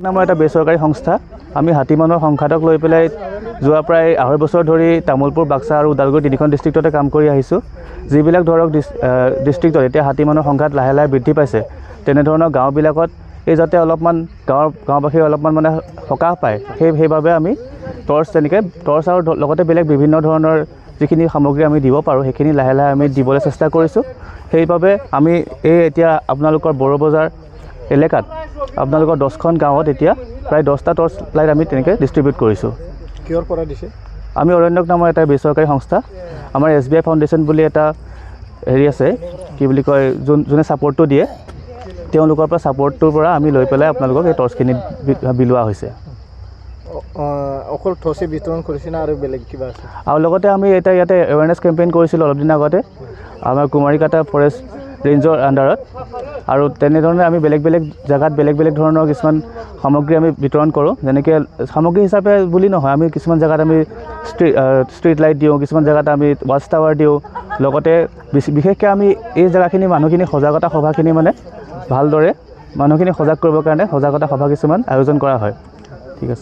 নামৰ এটা বেচৰকাৰী সংস্থা আমি হাতীমানৰ সংঘাতক লৈ পেলাই যোৱা প্ৰায় 2.5 বছৰ ধৰি তামুলপুৰ বাক্সা আৰু ওদালগুৰি তিনিখন ডিষ্ট্ৰিক্টতে কাম কৰি আহিছোঁ। যিবিলাক ধৰক ডিষ্ট্ৰিক্টত এতিয়া হাতীমানৰ সংঘাত লাহে লাহে বৃদ্ধি পাইছে, তেনেধৰণৰ গাঁওবিলাকত এই যাতে অলপমান গাঁওবাসী অলপমান মানে সকাহ পায়, সেইবাবে আমি টৰ্চ আৰু লগতে বেলেগ বিভিন্ন ধৰণৰ যিখিনি সামগ্ৰী আমি দিব পাৰোঁ সেইখিনি লাহে লাহে আমি দিবলৈ চেষ্টা কৰিছোঁ। সেইবাবে আমি এতিয়া আপোনালোকৰ বড়ো বজাৰ এলেকাত আপোনালোকৰ 10খন গাঁৱত এতিয়া প্ৰায় 10টা টৰ্চ লাইট আমি তেনেকৈ ডিষ্ট্ৰিবিউট কৰিছোঁ। কিহৰ পৰা দিছে? আমি অৰণ্যক নামৰ এটা বেচৰকাৰী সংস্থা, আমাৰ SBI ফাউণ্ডেশ্যন বুলি এটা হেৰি আছে, কি বুলি কয়, যোনে ছাপৰ্টটো দিয়ে, তেওঁলোকৰ পৰা ছাপৰ্টটোৰ পৰা আমি লৈ পেলাই আপোনালোকক এই টৰ্চখিনি বিলোৱা হৈছে। অকল টৰ্চে বিতৰণ কৰিছে না আৰু বেলেগ কিবা আছে? আৰু লগতে আমি এতিয়া ইয়াতে এৱাৰনেছ কেম্পেইন কৰিছিলোঁ অলপ দিন আগতে আমাৰ কুমাৰীকাটা ফৰেষ্ট ৰেঞ্জৰ আণ্ডাৰত, আৰু তেনেধৰণে আমি বেলেগ বেলেগ জেগাত বেলেগ বেলেগ ধৰণৰ কিছুমান সামগ্ৰী আমি বিতৰণ কৰোঁ। যেনেকৈ সামগ্ৰী হিচাপে বুলি নহয়, আমি কিছুমান জেগাত আমি ষ্ট্ৰীট লাইট দিওঁ, কিছুমান জেগাত আমি ৱাচ টাৱাৰ দিওঁ। লগতে বিশেষকৈ আমি এই জেগাখিনি মানুহখিনি সজাগতা সভাখিনি মানে ভালদৰে মানুহখিনি সজাগ কৰিবৰ কাৰণে সজাগতা সভা কিছুমান আয়োজন কৰা হয়। ঠিক আছে।